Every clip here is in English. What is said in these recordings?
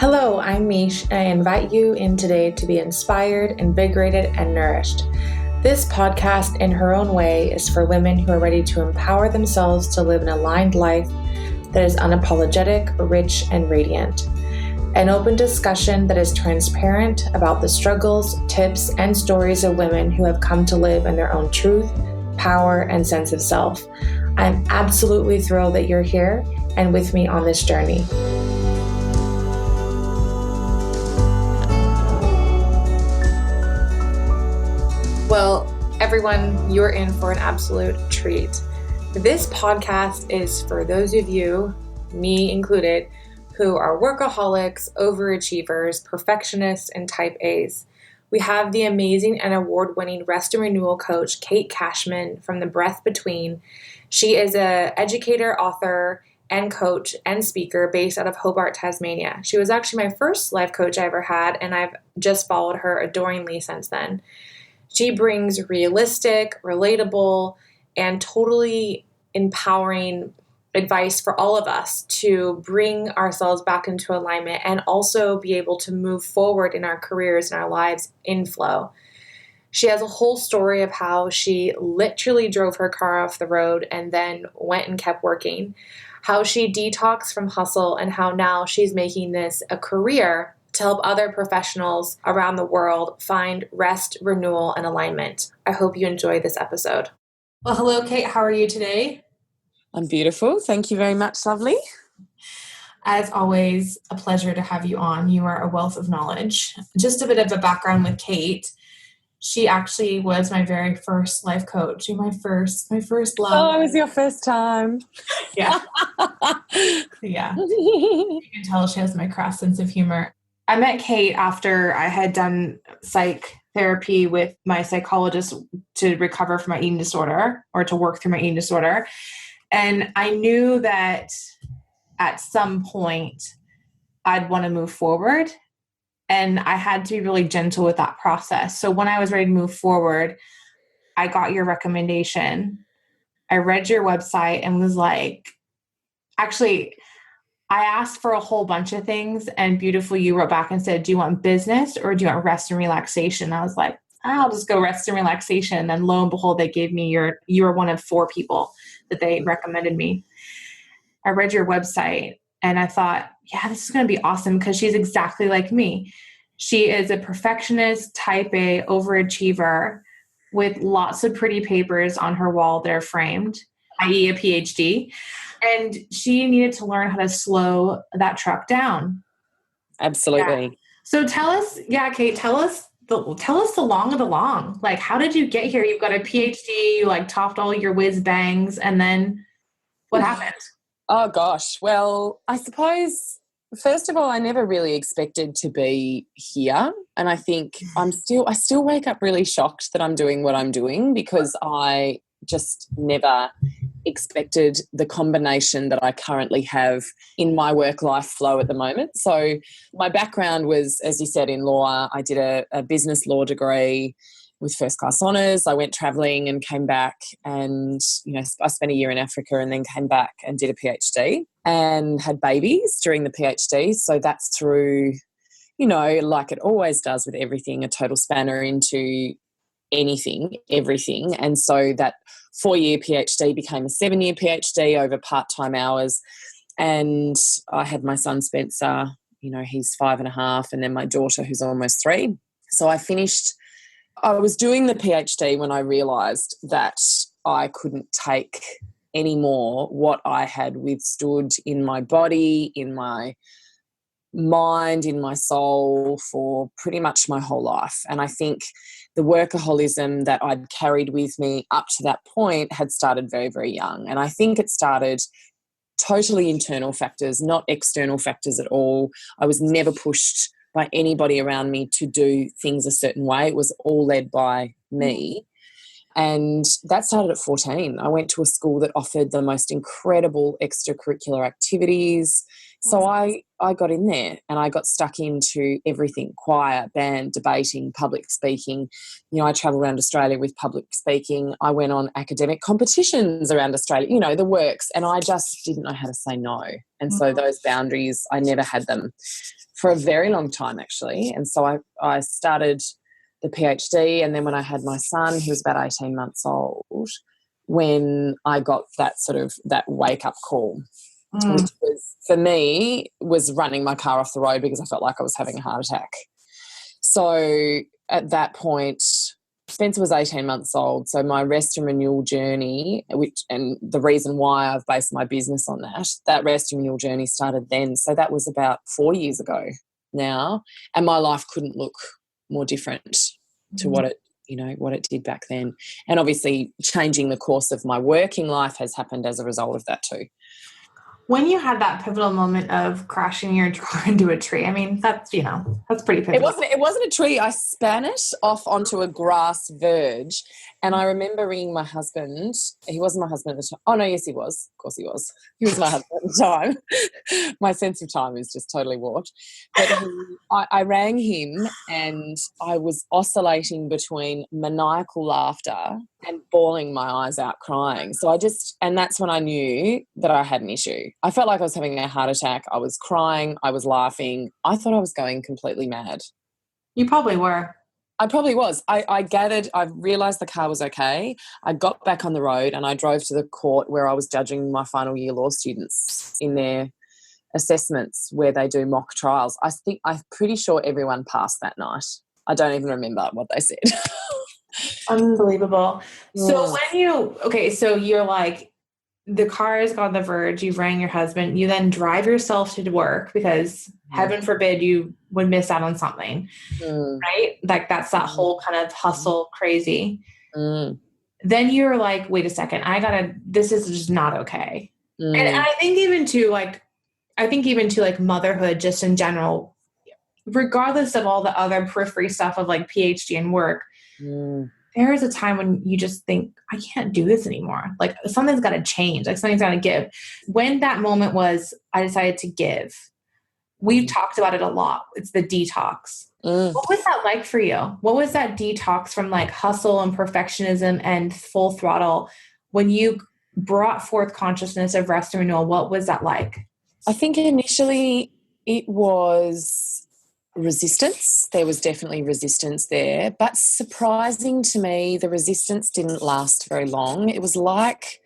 Hello, I'm Mish, and I invite you in today to be inspired, invigorated, and nourished. This podcast, in her own way, is for women who are ready to empower themselves to live an aligned life that is unapologetic, rich, and radiant. An open discussion that is transparent about the struggles, tips, and stories of women who have come to live in their own truth, power, and sense of self. I'm absolutely thrilled that you're here and with me on this journey. Well, everyone, you're in for an absolute treat. This podcast is for those of you, me included, who are workaholics, overachievers, perfectionists, and type A's. We have the amazing and award-winning rest and renewal coach, Kate Cashman from The Breath Between. She is an educator, author, and coach and speaker based out of Hobart, Tasmania. She was actually my first life coach I ever had, and I've just followed her adoringly since then. She brings realistic, relatable, and totally empowering advice for all of us to bring ourselves back into alignment and also be able to move forward in our careers and our lives in flow. She has a whole story of how she literally drove her car off the road and then went and kept working, how she detoxed from hustle, and how now she's making this a career to help other professionals around the world find rest, renewal, and alignment. I hope you enjoy this episode. Well, hello, Kate. How are you today? I'm beautiful. Thank you very much, lovely. As always, a pleasure to have you on. You are a wealth of knowledge. Just a bit of a background with Kate. She actually was my very first life coach. My first love. Oh, it was your first time. Yeah. Yeah. You can tell she has my crass sense of humor. I met Kate after I had done psych therapy with my psychologist to recover from my eating disorder or to work through my eating disorder. And I knew that at some point I'd want to move forward, and I had to be really gentle with that process. So when I was ready to move forward, I got your recommendation. I read your website and was like, actually, I asked for a whole bunch of things, and Beautiful, you wrote back and said, do you want business or do you want rest and relaxation? I was like, I'll just go rest and relaxation. And then lo and behold, they gave me you were one of 4 people that they recommended me. I read your website and I thought, yeah, this is going to be awesome because she's exactly like me. She is a perfectionist, type A, overachiever with lots of pretty papers on her wall that are framed, i.e. a PhD. And she needed to learn how to slow that truck down. Absolutely. Yeah. So tell us, Kate, tell us the long of the long. Like, how did you get here? You've got a PhD, you like topped all your whiz bangs, and then what happened? Oh gosh. Well, I suppose first of all, I never really expected to be here. And I think I still wake up really shocked that I'm doing what I'm doing because I just never expected the combination that I currently have in my work-life flow at the moment. So my background was, as you said, in law. I did a business law degree with first-class honours. I went travelling and came back and, I spent a year in Africa and then came back and did a PhD and had babies during the PhD. So that's through, like it always does with everything, a total spanner into anything, everything. And so that 4-year PhD became a 7-year PhD over part-time hours. And I had my son Spencer, he's 5.5, and then my daughter who's almost 3. So I was doing the PhD when I realised that I couldn't take any more what I had withstood in my body, in my mind, in my soul for pretty much my whole life. And I think the workaholism that I'd carried with me up to that point had started very, very young. And I think it started totally internal factors, not external factors at all. I was never pushed by anybody around me to do things a certain way. It was all led by me. And that started at 14. I went to a school that offered the most incredible extracurricular activities. So I got in there and I got stuck into everything: choir, band, debating, public speaking. I traveled around Australia with public speaking. I went on academic competitions around Australia, the works, and I just didn't know how to say no. And so those boundaries, I never had them for a very long time, actually. And so I started the PhD, and then when I had my son, he was about 18 months old, when I got that wake-up call, which was, for me, was running my car off the road because I felt like I was having a heart attack. So at that point, Spencer was 18 months old, so my rest and renewal journey, and the reason why I've based my business on that rest and renewal journey started then. So that was about 4 years ago now, and my life couldn't look more different to what it did back then. And obviously changing the course of my working life has happened as a result of that too. When you had that pivotal moment of crashing your car into a tree, I mean, that's pretty pivotal. It wasn't a tree. I span it off onto a grass verge. And I remember ringing my husband. He wasn't my husband at the time. Oh, no, yes, he was. Of course he was. He was my husband at the time. My sense of time is just totally warped. But I rang him and I was oscillating between maniacal laughter and bawling my eyes out crying. And that's when I knew that I had an issue. I felt like I was having a heart attack. I was crying. I was laughing. I thought I was going completely mad. You probably were. I probably was. I realised the car was okay. I got back on the road and I drove to the court where I was judging my final year law students in their assessments where they do mock trials. I'm pretty sure everyone passed that night. I don't even remember what they said. Unbelievable. Yeah. So so you're like, the car is on the verge, you rang your husband, you then drive yourself to work because heaven forbid you would miss out on something, right? Like that's that whole kind of hustle crazy. Then you're like, wait a second, this is just not okay. And I think even to like motherhood just in general, regardless of all the other periphery stuff of like PhD and work, there is a time when you just think, I can't do this anymore. Like something's got to change. Like something's got to give. When that moment was, I decided to give. We've talked about it a lot. It's the detox. What was that like for you? What was that detox from like hustle and perfectionism and full throttle when you brought forth consciousness of rest and renewal? What was that like? I think initially it was resistance. There was definitely resistance there, but surprising to me, the resistance didn't last very long. It was like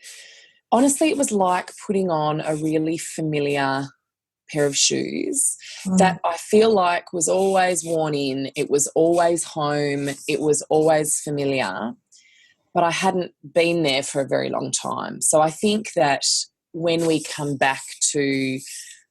putting on a really familiar pair of shoes that I feel like was always worn in. It was always home. It was always familiar, but I hadn't been there for a very long time. So I think that when we come back to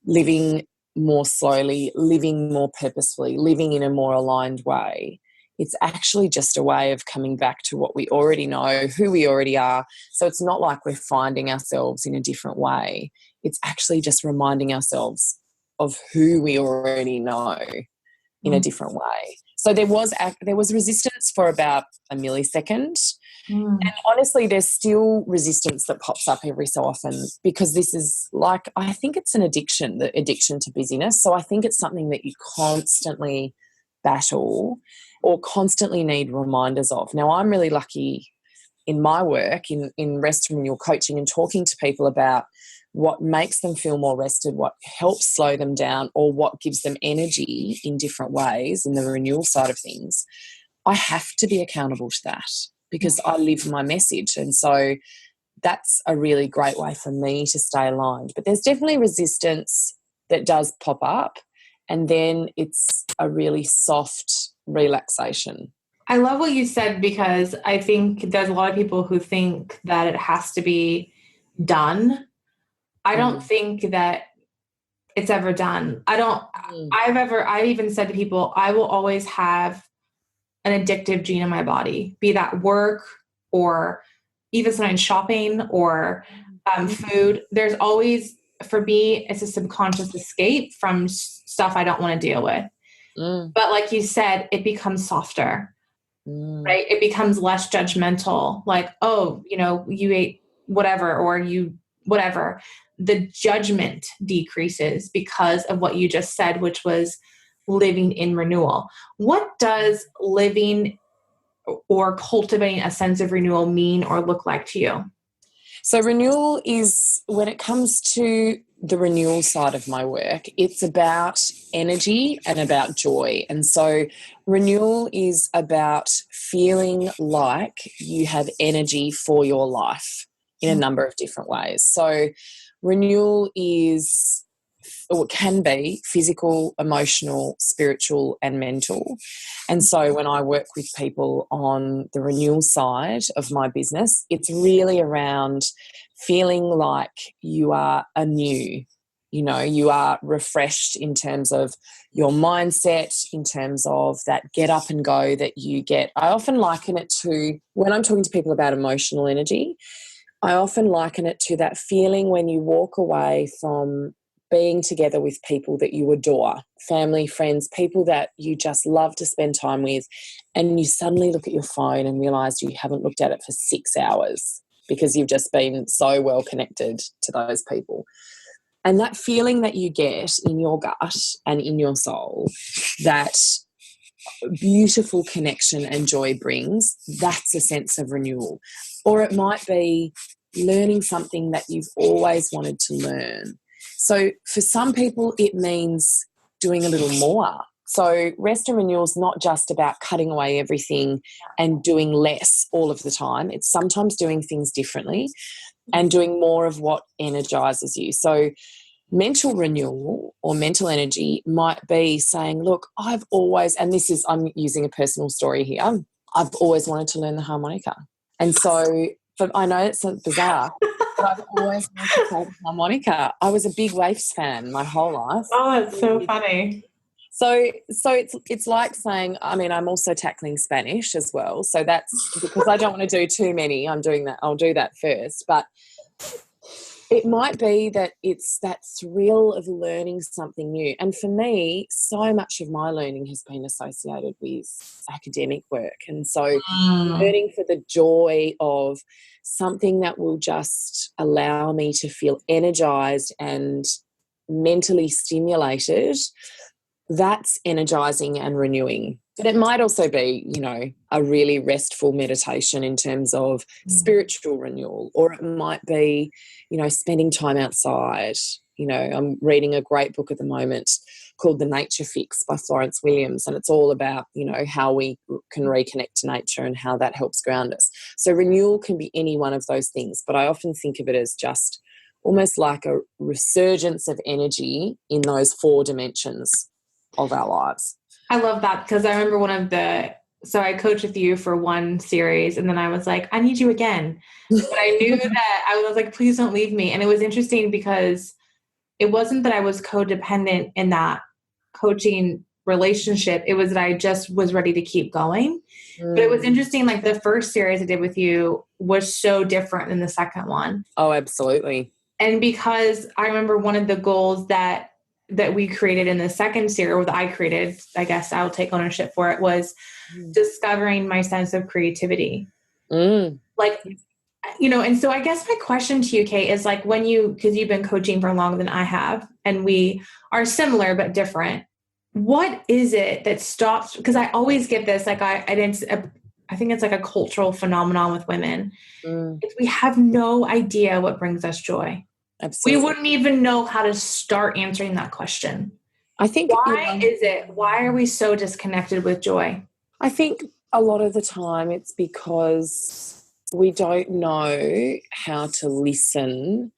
living more slowly, living more purposefully, living in a more aligned way, it's actually just a way of coming back to what we already know, who we already are. So it's not like we're finding ourselves in a different way. It's actually just reminding ourselves of who we already know in a different way. So there was resistance for about a millisecond. And honestly, there's still resistance that pops up every so often because this is like, I think it's an addiction, the addiction to busyness. So I think it's something that you constantly battle or constantly need reminders of. Now, I'm really lucky in my work, in rest and renewal coaching and talking to people about what makes them feel more rested, what helps slow them down, or what gives them energy in different ways in the renewal side of things. I have to be accountable to that because I live my message. And so that's a really great way for me to stay aligned. But there's definitely resistance that does pop up, and then it's a really soft relaxation. I love what you said because I think there's a lot of people who think that it has to be done. I don't think that it's ever done. I've even said to people, I will always have an addictive gene in my body, be that work or even sometimes shopping or food. There's always, for me, it's a subconscious escape from stuff I don't want to deal with. But like you said, it becomes softer. Mm. right? It becomes less judgmental. Like, oh, you ate whatever, or you whatever. The judgment decreases because of what you just said, which was living in renewal. What does living or cultivating a sense of renewal mean or look like to you? So renewal is, when it comes to the renewal side of my work, it's about energy and about joy. And so renewal is about feeling like you have energy for your life in a number of different ways. So renewal is, or it can be, physical, emotional, spiritual, and mental. And so when I work with people on the renewal side of my business, it's really around feeling like you are anew. You are refreshed in terms of your mindset, in terms of that get up and go that you get. I often liken it to, when I'm talking to people about emotional energy, I often liken it to that feeling when you walk away from being together with people that you adore, family, friends, people that you just love to spend time with, and you suddenly look at your phone and realize you haven't looked at it for 6 hours because you've just been so well connected to those people. And that feeling that you get in your gut and in your soul, that beautiful connection and joy brings, that's a sense of renewal. Or it might be learning something that you've always wanted to learn. So for some people, it means doing a little more. So rest and renewal is not just about cutting away everything and doing less all of the time. It's sometimes doing things differently and doing more of what energizes you. So mental renewal or mental energy might be saying, look, I've always, and this is, I'm using a personal story here, I've always wanted to learn the harmonica. And so, I know it's bizarre, but I've always wanted to play the harmonica. I was a big Waifs fan my whole life. Oh, that's so funny. So it's like saying, I mean, I'm also tackling Spanish as well. So that's because I don't want to do too many. I'm doing that. I'll do that first. But it might be that it's that thrill of learning something new. And for me, so much of my learning has been associated with academic work. And so learning for the joy of something that will just allow me to feel energized and mentally stimulated, that's energizing and renewing. But it might also be, a really restful meditation in terms of spiritual renewal, or it might be, spending time outside. I'm reading a great book at the moment called The Nature Fix by Florence Williams, and it's all about, how we can reconnect to nature and how that helps ground us. So renewal can be any one of those things, but I often think of it as just almost like a resurgence of energy in those 4 dimensions of our lives. I love that, because I remember so I coached with you for one series, and then I was like, I need you again. But I knew that I was like, please don't leave me. And it was interesting because it wasn't that I was codependent in that coaching relationship. It was that I just was ready to keep going. But it was interesting, like the first series I did with you was so different than the second one. Oh, absolutely. And because I remember one of the goals that we created in the second series, or that I created, I guess I'll take ownership for it, was discovering my sense of creativity. Like, and so I guess my question to you, Kate, is like, because you've been coaching for longer than I have, and we are similar but different, what is it that stops? Because I always get this, like I think it's like a cultural phenomenon with women. We have no idea what brings us joy. Absolutely. We wouldn't even know how to start answering that question. I think, why are we so disconnected with joy? I think a lot of the time it's because we don't know how to listen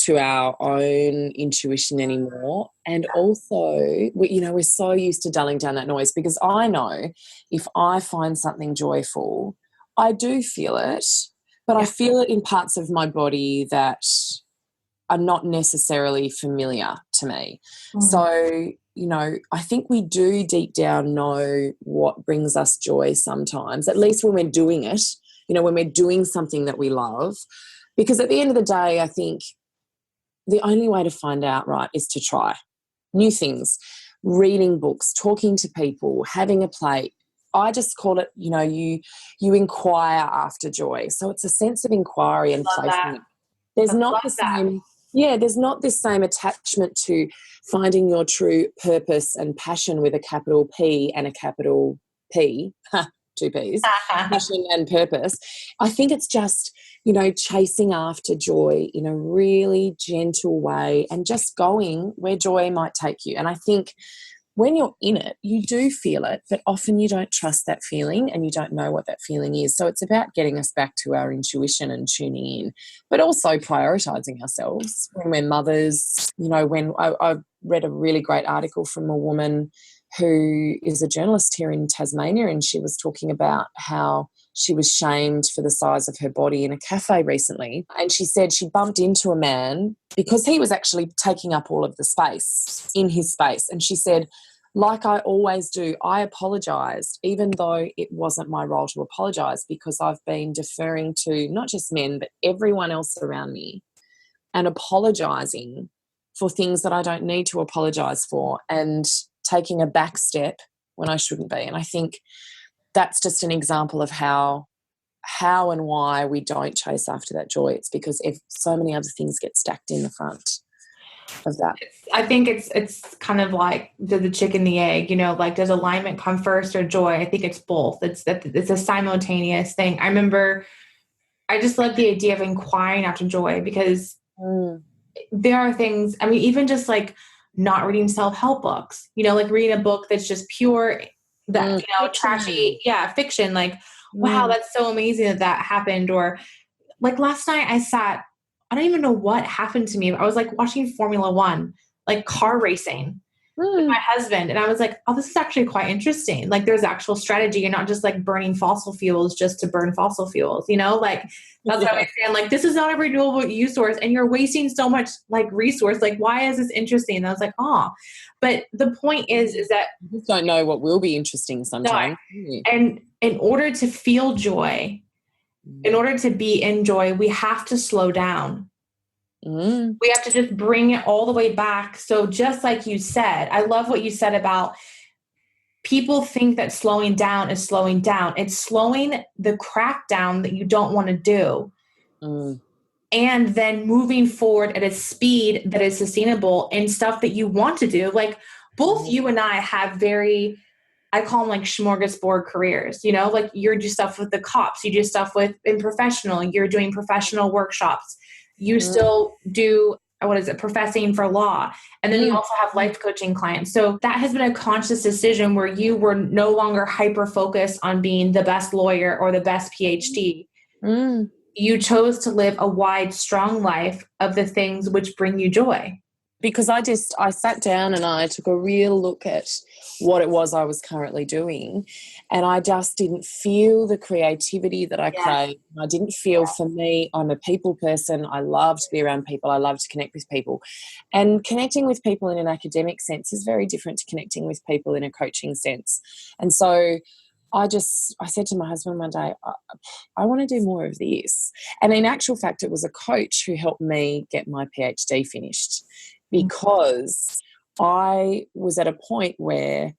to our own intuition anymore. And also, we're so used to dulling down that noise, because I know if I find something joyful, I do feel it, but I feel it in parts of my body that are not necessarily familiar to me. So, I think we do deep down know what brings us joy sometimes, at least when we're doing it, when we're doing something that we love. Because at the end of the day, I think the only way to find out, right, is to try new things, reading books, talking to people, having a play, I just call it, you inquire after joy. So it's a sense of inquiry and Love that. placement. There's I not love the that. same, yeah, there's not this same attachment to finding your true purpose and passion with a capital P and a capital P, two Ps, passion and purpose. I think it's just, chasing after joy in a really gentle way and just going where joy might take you. And I think when you're in it, you do feel it, but often you don't trust that feeling and you don't know what that feeling is. So it's about getting us back to our intuition and tuning in, but also prioritizing ourselves when we're mothers. When I read a really great article from a woman who is a journalist here in Tasmania, and she was talking about how she was shamed for the size of her body in a cafe recently. And she said she bumped into a man because he was actually taking up all of the space in his space. And she said, like I always do, I apologised, even though it wasn't my role to apologise, because I've been deferring to not just men, but everyone else around me and apologising for things that I don't need to apologise for and taking a back step when I shouldn't be. And I think that's just an example of how and why we don't chase after that joy. It's because if so many other things get stacked in the front of that. I think it's kind of like the chicken and the egg, like does alignment come first or joy? I think it's both. It's a simultaneous thing. I remember I just love the idea of inquiring after joy, because there are things, I mean, even just like not reading self-help books, like reading a book that's just pure, that, trashy, fiction. Like, wow, that's so amazing that happened. Or like last night I don't even know what happened to me. I was like watching Formula One, like car racing with my husband. And I was like, oh, this is actually quite interesting. Like there's actual strategy. You're not just like burning fossil fuels just to burn fossil fuels, like that's what I was saying. Like, this is not a renewable resource and you're wasting so much like resource. Like, why is this interesting? And I was like, oh, but the point is that you just don't know what will be interesting sometimes. No. And in order to feel joy, in order to be in joy, we have to slow down. We have to just bring it all the way back. So just like you said, I love what you said about people think that slowing down is slowing down. It's slowing the crack down that you don't want to do. And then moving forward at a speed that is sustainable in stuff that you want to do. Like both you and I have very, I call them like smorgasbord careers, like you do stuff with the cops, you do stuff in professional, you're doing professional workshops, you still do, professing for law. And then you also have life coaching clients. So that has been a conscious decision where you were no longer hyper focused on being the best lawyer or the best PhD. You chose to live a wide, strong life of the things which bring you joy. Because I sat down and I took a real look at what it was I was currently doing, and I just didn't feel the creativity that I crave. I didn't feel, for me, I'm a people person. I love to be around people. I love to connect with people. And connecting with people in an academic sense is very different to connecting with people in a coaching sense. And so I said to my husband one day, I want to do more of this. And in actual fact, it was a coach who helped me get my PhD finished, because I was at a point where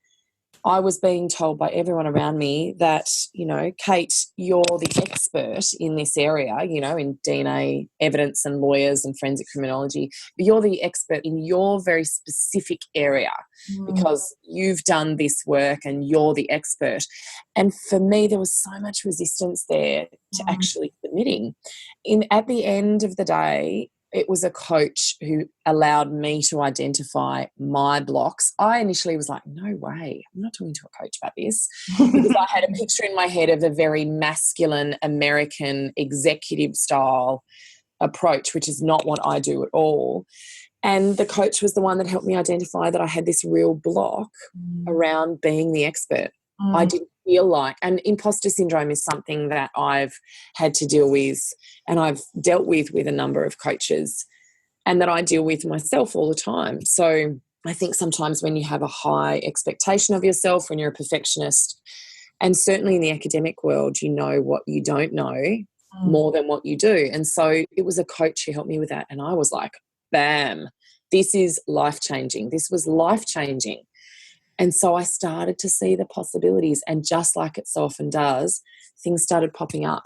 I was being told by everyone around me that, Kate, you're the expert in this area, in DNA evidence and lawyers and forensic criminology, but you're the expert in your very specific area because you've done this work and you're the expert. And for me, there was so much resistance there to actually submitting. At the end of the day, it was a coach who allowed me to identify my blocks. I initially was like, no way, I'm not talking to a coach about this, because I had a picture in my head of a very masculine American executive style approach, which is not what I do at all. And the coach was the one that helped me identify that I had this real block around being the expert. I didn't feel like, and imposter syndrome is something that I've had to deal with, and I've dealt with a number of coaches, and that I deal with myself all the time. So I think sometimes when you have a high expectation of yourself, when you're a perfectionist, and certainly in the academic world, you know what you don't know more than what you do. And so it was a coach who helped me with that. And I was like, bam, this is life-changing. This was life-changing. And so I started to see the possibilities, and just like it so often does, things started popping up.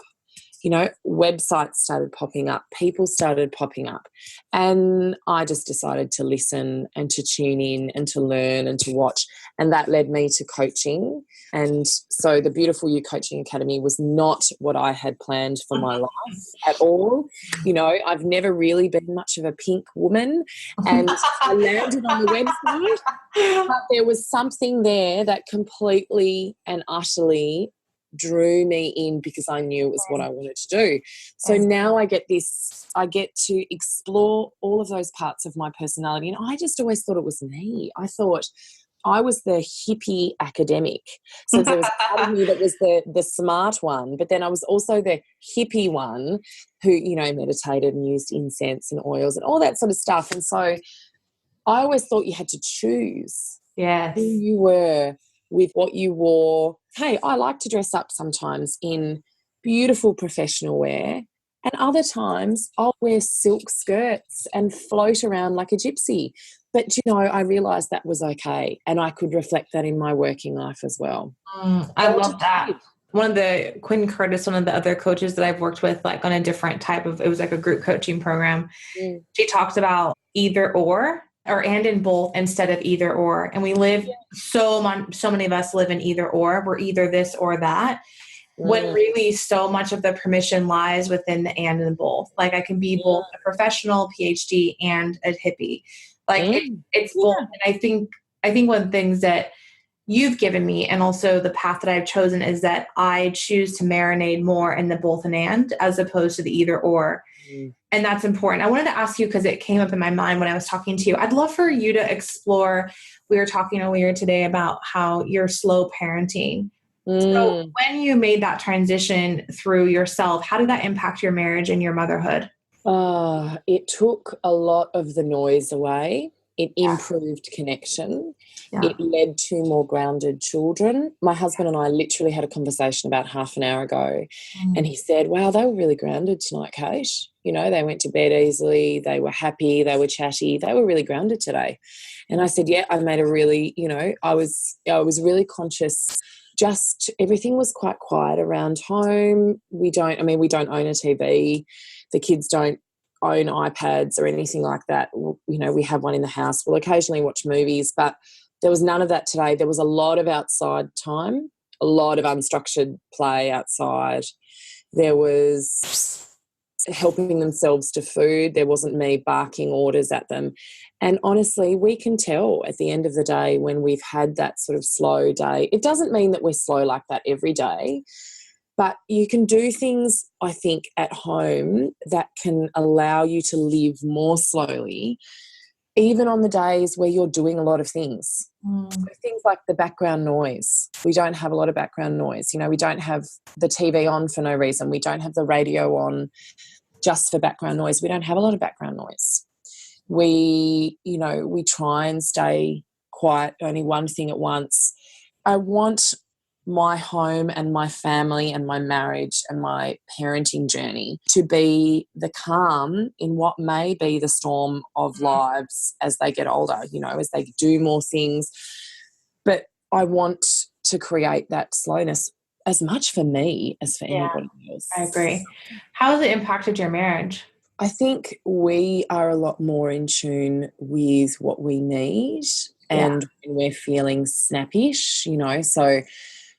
Websites started popping up, people started popping up, and I just decided to listen and to tune in and to learn and to watch, and that led me to coaching. And so the Beautiful You Coaching Academy was not what I had planned for my life at all. I've never really been much of a pink woman, and I landed on the website, but there was something there that completely and utterly drew me in because I knew it was what I wanted to do. So now I get to explore all of those parts of my personality. And I just always thought it was me. I thought I was the hippie academic. So there was a part of me that was the smart one, but then I was also the hippie one who, meditated and used incense and oils and all that sort of stuff. And so I always thought you had to choose who you were with what you wore. Hey, I like to dress up sometimes in beautiful professional wear, and other times I'll wear silk skirts and float around like a gypsy. But, I realised that was okay, and I could reflect that in my working life as well. I love that. One of the, Quinn Curtis, one of the other coaches that I've worked with, like on a different type of, it was like a group coaching program. She talks about either or and in both instead of either or. And we live, so many of us live in either or. We're either this or that. When really so much of the permission lies within the and both. Like I can be both a professional PhD and a hippie. Like it's both. And I think one of the things that you've given me, and also the path that I've chosen, is that I choose to marinate more in the both and as opposed to the either or. And that's important. I wanted to ask you, because it came up in my mind when I was talking to you, I'd love for you to explore, we were talking earlier today about how you're slow parenting. So when you made that transition through yourself, how did that impact your marriage and your motherhood? It took a lot of the noise away. It improved connection. It led to more grounded children. My husband and I literally had a conversation about half an hour ago, and he said, wow, they were really grounded tonight, Kate. They went to bed easily. They were happy. They were chatty. They were really grounded today. And I said, yeah, I made a really, I was really conscious. Just everything was quite quiet around home. We don't own a TV. The kids don't own iPads or anything like that. We have one in the house. We'll occasionally watch movies, but there was none of that today. There was a lot of outside time, a lot of unstructured play outside. There was helping themselves to food. There wasn't me barking orders at them. And honestly, we can tell at the end of the day when we've had that sort of slow day. It doesn't mean that we're slow like that every day, but you can do things, I think, at home that can allow you to live more slowly, even on the days where you're doing a lot of things. So things like the background noise. We don't have a lot of background noise. We don't have the TV on for no reason. We don't have the radio on just for background noise. We don't have a lot of background noise. We try and stay quiet, only one thing at once. I want my home and my family and my marriage and my parenting journey to be the calm in what may be the storm of lives as they get older, as they do more things. But I want to create that slowness as much for me as for anybody else. I agree. How has it impacted your marriage? I think we are a lot more in tune with what we need and when we're feeling snappish, so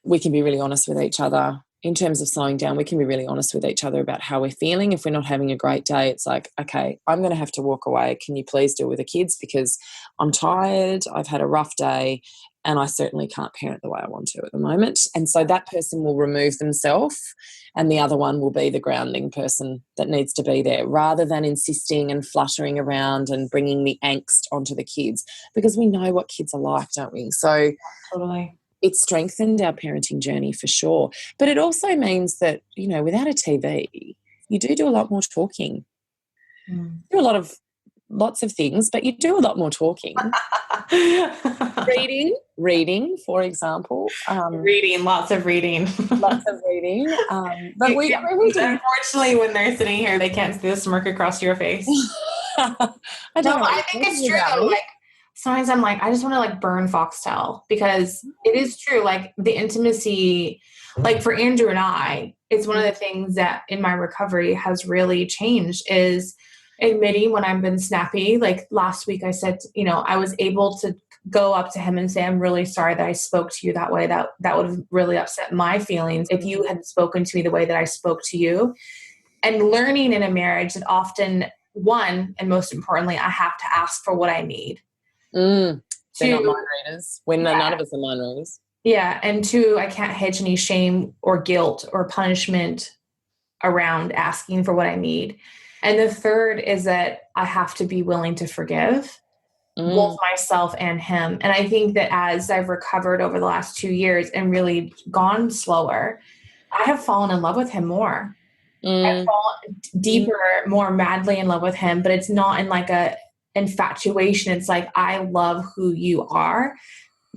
we can be really honest with each other. In terms of slowing down, we can be really honest with each other about how we're feeling. If we're not having a great day, it's like, okay, I'm going to have to walk away. Can you please deal with the kids because I'm tired, I've had a rough day, and I certainly can't parent the way I want to at the moment. And so that person will remove themselves and the other one will be the grounding person that needs to be there, rather than insisting and fluttering around and bringing the angst onto the kids, because we know what kids are like, don't we? So totally. It strengthened our parenting journey for sure. But it also means that, without a TV, you do a lot more talking. Do lots of things, but you do a lot more talking. Reading, for example. Lots of reading. Lots of reading. But we do. Unfortunately, when they're sitting here, they can't see the smirk across your face. I think it's true. sometimes I'm like, I just want to like burn Foxtel, because it is true. Like the intimacy, like for Andrew and I, it's one of the things that in my recovery has really changed is admitting when I've been snappy. Like last week I said, I was able to go up to him and say, I'm really sorry that I spoke to you that way. That would have really upset my feelings if you had spoken to me the way that I spoke to you. And learning in a marriage that often, one, and most importantly, I have to ask for what I need. They're not mind Two, readers. None of us are mind readers. yeah. And two, I can't hedge any shame or guilt or punishment around asking for what I need. And the third is that I have to be willing to forgive both myself and him. And I think that as I've recovered over the last 2 years and really gone slower, I have fallen in love with him more. I've fallen deeper, more madly in love with him, but it's not in like a infatuation. It's like, I love who you are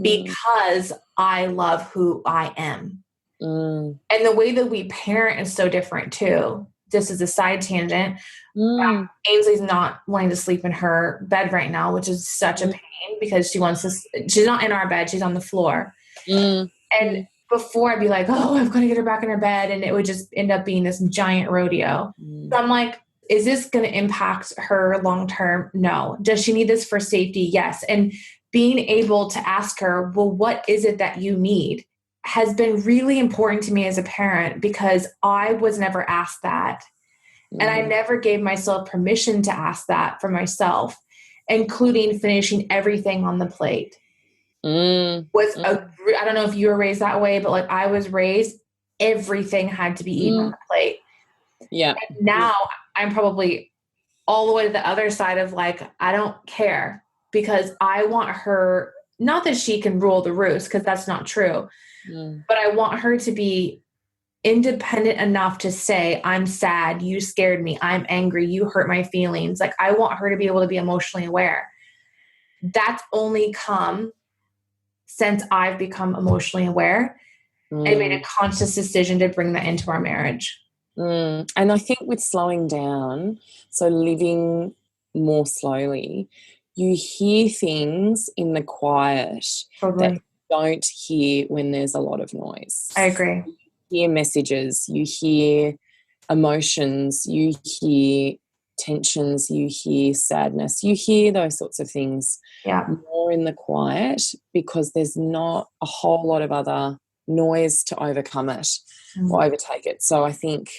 because I love who I am. And the way that we parent is so different too. Just as a side tangent, Ainsley's not wanting to sleep in her bed right now, which is such a pain because she wants to, she's not in our bed, she's on the floor. And before I'd be like, oh, I've got to get her back in her bed. And it would just end up being this giant rodeo. So I'm like, is this going to impact her long-term? No. Does she need this for safety? Yes. And being able to ask her, well, what is it that you need, has been really important to me as a parent, because I was never asked that. And I never gave myself permission to ask that for myself, including finishing everything on the plate. I don't know if you were raised that way, but like I was raised, everything had to be eaten on the plate. Yeah. And now I'm probably all the way to the other side of like, I don't care, because I want her, not that she can rule the roost, because that's not true, but I want her to be independent enough to say, I'm sad, you scared me, I'm angry, you hurt my feelings. Like I want her to be able to be emotionally aware. That's only come since I've become emotionally aware and made a conscious decision to bring that into our marriage. And I think with slowing down, so living more slowly, you hear things in the quiet that you don't hear when there's a lot of noise. I agree. You hear messages, you hear emotions, you hear tensions, you hear sadness, you hear those sorts of things more in the quiet, because there's not a whole lot of other noise to overcome it or overtake it. So I think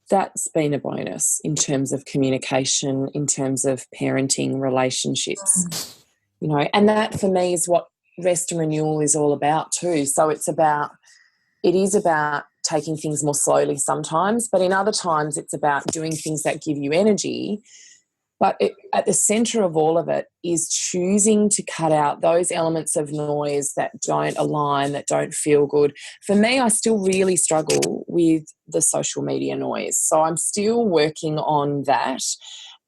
that's been a bonus in terms of communication, in terms of parenting relationships, and that for me is what rest and renewal is all about too. So it is about taking things more slowly sometimes, but in other times it's about doing things that give you energy. But at the center of all of it is choosing to cut out those elements of noise that don't align, that don't feel good. For me, I still really struggle with the social media noise. So I'm still working on that.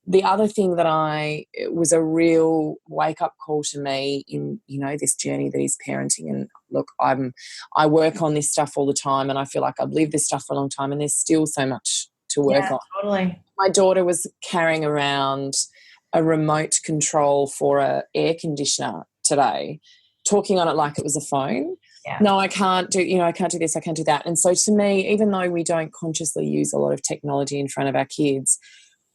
The other thing that was a real wake-up call to me in, this journey that is parenting. And look, I work on this stuff all the time, and I feel like I've lived this stuff for a long time, and there's still so much to work on. Totally. My daughter was carrying around a remote control for an air conditioner today, talking on it like it was a phone. Yeah. No, I can't do this, I can't do that. And so to me, even though we don't consciously use a lot of technology in front of our kids,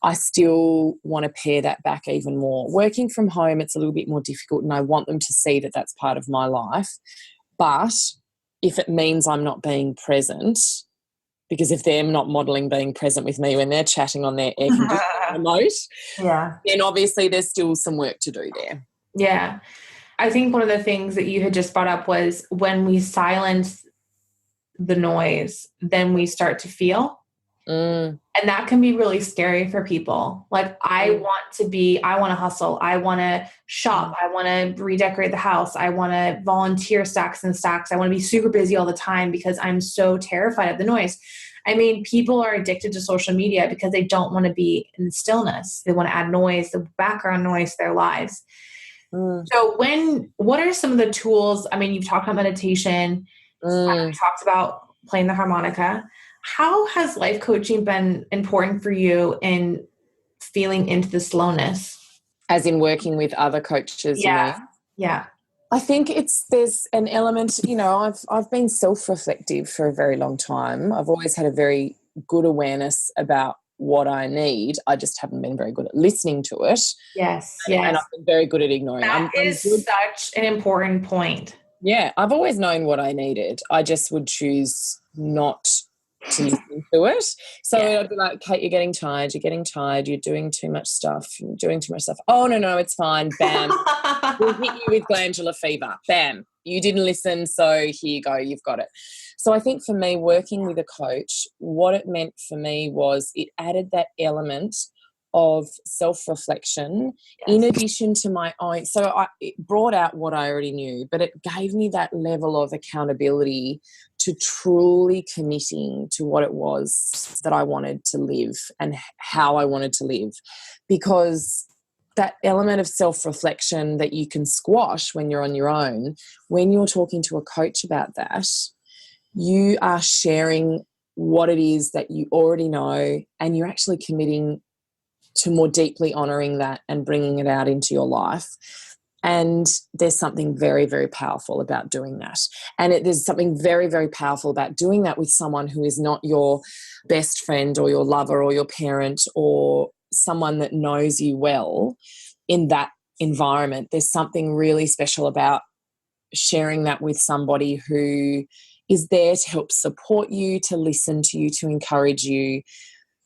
I still want to pare that back even more. Working from home, it's a little bit more difficult, and I want them to see that that's part of my life. But if it means I'm not being present, because if they're not modelling being present with me when they're chatting on their air conditioning remote, then obviously there's still some work to do there. Yeah. I think one of the things that you had just brought up was when we silence the noise, then we start to feel. And that can be really scary for people. Like I want to hustle. I want to shop. I want to redecorate the house. I want to volunteer stacks and stacks. I want to be super busy all the time because I'm so terrified of the noise. I mean, people are addicted to social media because they don't want to be in stillness. They want to add noise, the background noise to their lives. So what are some of the tools? I mean, you've talked about meditation. You've talked about playing the harmonica. How has life coaching been important for you in feeling into the slowness? As in working with other coaches, you mean? Yeah. I think there's an element, I've been self-reflective for a very long time. I've always had a very good awareness about what I need. I just haven't been very good at listening to it. Yes. And I've been very good at ignoring. That I'm is good. such an important point. Yeah, I've always known what I needed. I just would choose not to listen to it. So I'd be like, Kate, you're getting tired. You're doing too much stuff. Oh, no, it's fine. Bam. We'll hit you with glandular fever. Bam. You didn't listen, so here you go. You've got it. So I think for me, working with a coach, what it meant for me was it added that element of self-reflection in addition to my own. So it brought out what I already knew, but it gave me that level of accountability to truly committing to what it was that I wanted to live and how I wanted to live. Because that element of self-reflection that you can squash when you're on your own, when you're talking to a coach about that, you are sharing what it is that you already know, and you're actually committing to more deeply honouring that and bringing it out into your life. And there's something very, very powerful about doing that. And there's something very, very powerful about doing that with someone who is not your best friend or your lover or your parent or someone that knows you well in that environment. There's something really special about sharing that with somebody who is there to help support you, to listen to you, to encourage you.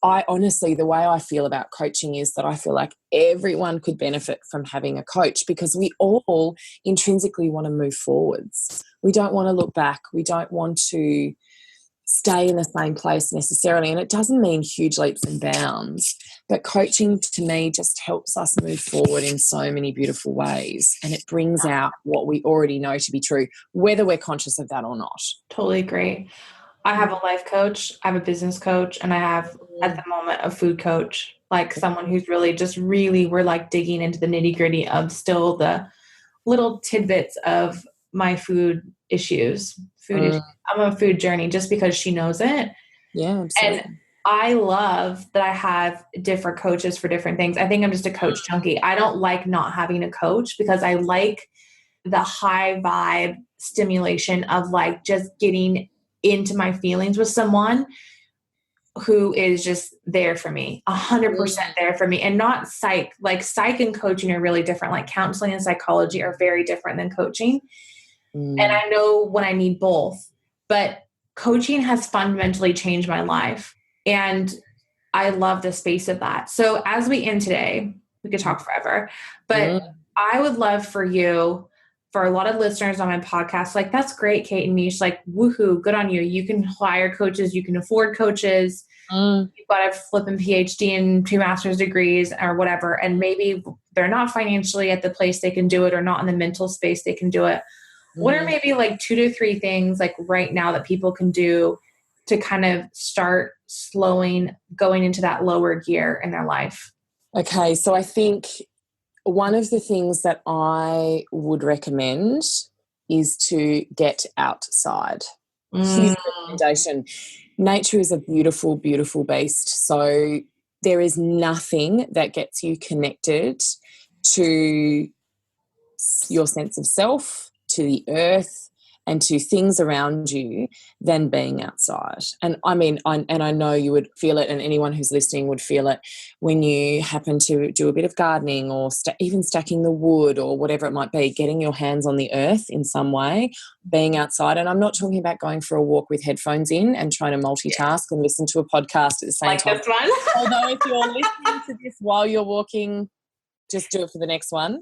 I honestly, the way I feel about coaching is that I feel like everyone could benefit from having a coach, because we all intrinsically want to move forwards. We don't want to look back. We don't want to stay in the same place necessarily. And it doesn't mean huge leaps and bounds, but coaching to me just helps us move forward in so many beautiful ways. And it brings out what we already know to be true, whether we're conscious of that or not. Totally agree. I have a life coach, I have a business coach, and I have at the moment a food coach, like someone who's we're like digging into the nitty gritty of still the little tidbits of my food issues. I'm on a food journey just because she knows it. Yeah, absolutely. And I love that I have different coaches for different things. I think I'm just a coach junkie. I don't like not having a coach because I like the high vibe stimulation of like just getting into my feelings with someone who is just there for me, 100% there for me, and not psych. Like psych and coaching are really different. Like counseling and psychology are very different than coaching. And I know when I need both, but coaching has fundamentally changed my life. And I love the space of that. So as we end today, we could talk forever, but I would love for you, for a lot of listeners on my podcast, like, that's great, Kate and Mish, like, woohoo, good on you. You can hire coaches, you can afford coaches. You've got a flipping PhD and 2 master's degrees or whatever. And maybe they're not financially at the place they can do it, or not in the mental space they can do it. What are maybe like 2 to 3 things like right now that people can do to kind of start going into that lower gear in their life? Okay, so I think one of the things that I would recommend is to get outside. Huge recommendation. Nature is a beautiful, beautiful beast. So there is nothing that gets you connected to your sense of self, to the earth, and to things around you than being outside. And I mean, I know you would feel it, and anyone who's listening would feel it when you happen to do a bit of gardening or even stacking the wood or whatever it might be, getting your hands on the earth in some way, being outside. And I'm not talking about going for a walk with headphones in and trying to multitask and listen to a podcast at the same time. This one. Although if you're listening to this while you're walking, just do it for the next one.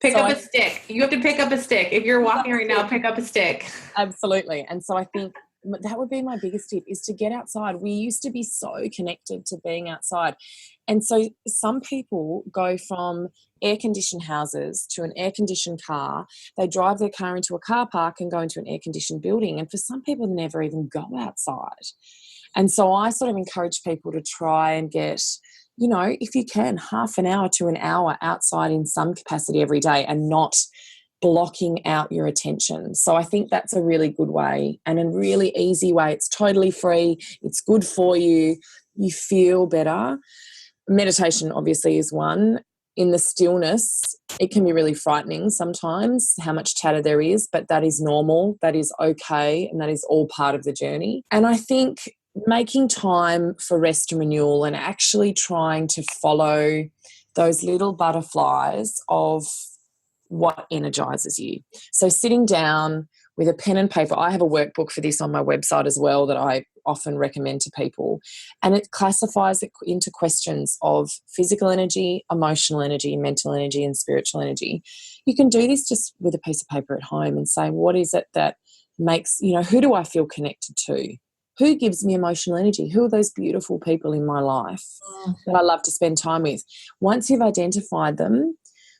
Pick up a stick. You have to pick up a stick. If you're walking right now, pick up a stick. Absolutely. And so I think that would be my biggest tip, is to get outside. We used to be so connected to being outside. And so some people go from air-conditioned houses to an air-conditioned car. They drive their car into a car park and go into an air-conditioned building. And for some people, they never even go outside. And so I sort of encourage people to try and get, if you can, half an hour to an hour outside in some capacity every day, and not blocking out your attention. So I think that's a really good way, and a really easy way. It's totally free. It's good for you. You feel better. Meditation obviously is one. in the stillness, it can be really frightening sometimes how much chatter there is, but that is normal, that is okay, and that is all part of the journey. And I think making time for rest and renewal and actually trying to follow those little butterflies of what energizes you. So sitting down with a pen and paper, I have a workbook for this on my website as well that I often recommend to people, and it classifies it into questions of physical energy, emotional energy, mental energy, and spiritual energy. You can do this just with a piece of paper at home and say, what is it that makes, who do I feel connected to? Who gives me emotional energy? Who are those beautiful people in my life that I love to spend time with? Once you've identified them,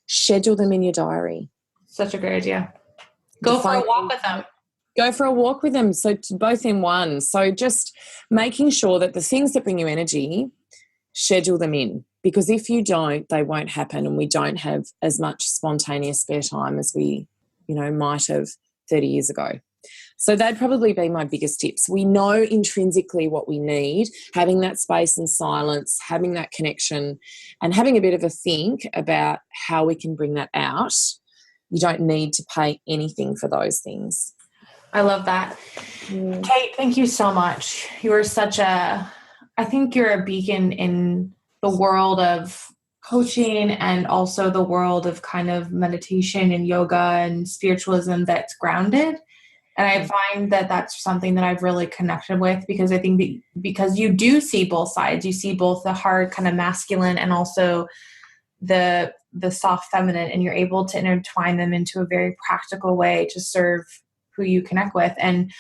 schedule them in your diary. Such a great idea. Go for a walk with them. Go for a walk with them. So both in one. So just making sure that the things that bring you energy, schedule them in. Because if you don't, they won't happen, and we don't have as much spontaneous spare time as we, might have 30 years ago. So that'd probably be my biggest tips. We know intrinsically what we need, having that space and silence, having that connection, and having a bit of a think about how we can bring that out. You don't need to pay anything for those things. I love that. Kate, thank you so much. You are I think you're a beacon in the world of coaching and also the world of kind of meditation and yoga and spiritualism that's grounded. And I find that that's something that I've really connected with, because I think because you do see both sides. You see both the hard kind of masculine and also the soft feminine, and you're able to intertwine them into a very practical way to serve who you connect with. And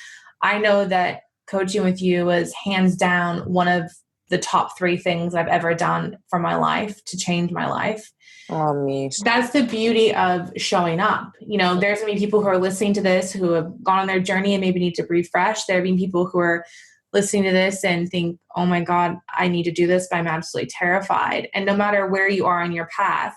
I know that coaching with you was hands down one of the top 3 things I've ever done for my life to change my life. Oh, Mish. That's the beauty of showing up. There's going to be people who are listening to this who have gone on their journey and maybe need to refresh. There have been people who are listening to this and think, oh my God, I need to do this, but I'm absolutely terrified. And no matter where you are on your path,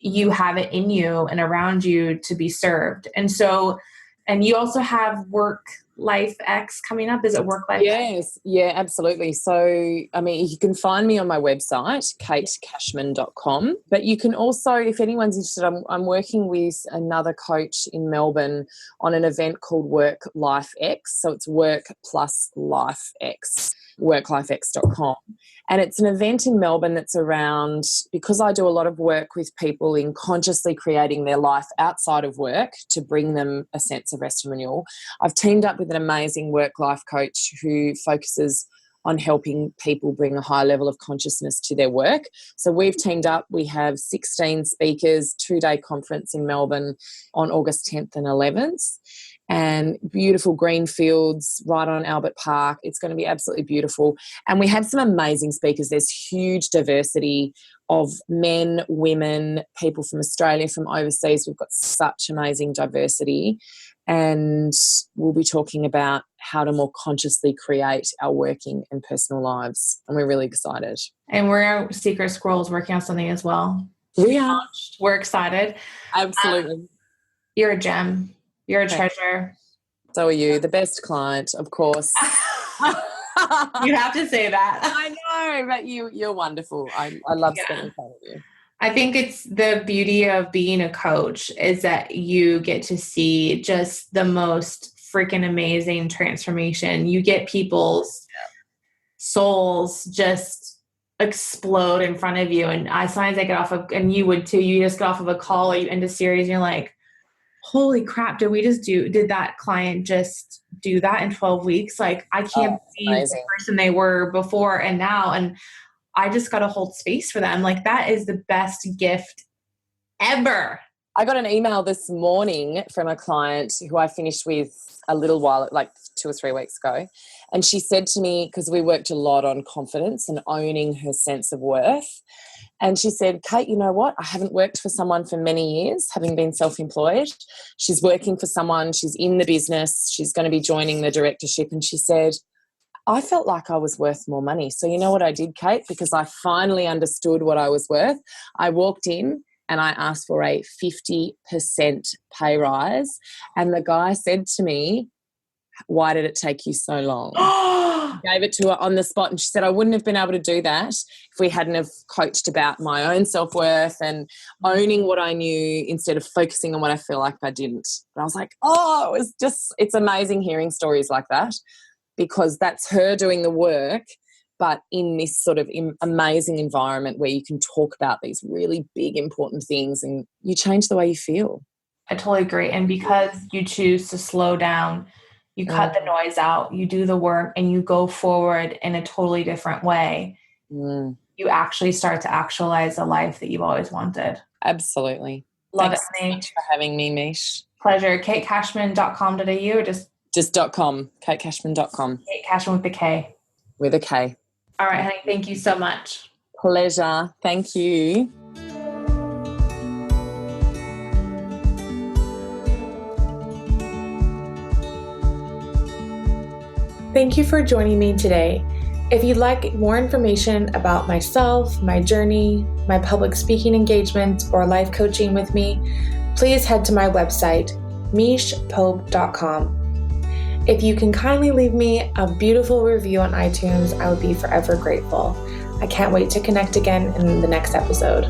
you have it in you and around you to be served. And so, and you also have Work Life X coming up. Is it Work Life? Yes, yeah, absolutely. So, you can find me on my website, katecashman.com. But you can also, if anyone's interested, I'm working with another coach in Melbourne on an event called Work Life X. So it's Work plus Life X, worklifex.com. And it's an event in Melbourne that's around, because I do a lot of work with people in consciously creating their life outside of work to bring them a sense of rest and renewal. I've teamed up with an amazing work-life coach who focuses on helping people bring a high level of consciousness to their work. So we've teamed up. We have 16 speakers, 2-day conference in Melbourne on August 10th and 11th. And beautiful green fields right on Albert Park. It's going to be absolutely beautiful. And we have some amazing speakers. There's huge diversity of men, women, people from Australia, from overseas. We've got such amazing diversity. And we'll be talking about how to more consciously create our working and personal lives. And we're really excited. And we're Secret Squirrels working on something as well. We are. We're excited. Absolutely. You're a gem. You're a treasure. So are you. The best client, of course. You have to say that. I know, but you're wonderful. I love spending time with you. I think it's the beauty of being a coach is that you get to see just the most freaking amazing transformation. You get people's souls just explode in front of you. And sometimes I get off of, and you would too, you just get off of a call or you end a series and you're like, holy crap, did that client just do that in 12 weeks? Like, I can't believe the person they were before and now. And I just got to hold space for them. Like, that is the best gift ever. I got an email this morning from a client who I finished with a little while, like 2 or 3 weeks ago. And she said to me, because we worked a lot on confidence and owning her sense of worth. And she said, Kate, you know what? I haven't worked for someone for many years, having been self-employed. She's working for someone. She's in the business. She's going to be joining the directorship. And she said, I felt like I was worth more money. So you know what I did, Kate? Because I finally understood what I was worth. I walked in and I asked for a 50% pay rise. And the guy said to me, why did it take you so long? gave it to her on the spot, and she said I wouldn't have been able to do that if we hadn't have coached about my own self-worth and owning what I knew instead of focusing on what I feel like I didn't. And I was like, it's amazing hearing stories like that, because that's her doing the work, but in this sort of amazing environment where you can talk about these really big, important things and you change the way you feel. I totally agree. And because you choose to slow down, you cut the noise out, you do the work, and you go forward in a totally different way, you actually start to actualize the life that you've always wanted. Absolutely. Love Thanks it. so much for having me, Mish. Pleasure. KateCashman.com.au or just .com, KateCashman.com. Kate Cashman with a K. With a K. All right, honey. Thank you so much. Pleasure. Thank you. Thank you for joining me today. If you'd like more information about myself, my journey, my public speaking engagements, or life coaching with me, please head to my website, mishpope.com. If you can kindly leave me a beautiful review on iTunes, I would be forever grateful. I can't wait to connect again in the next episode.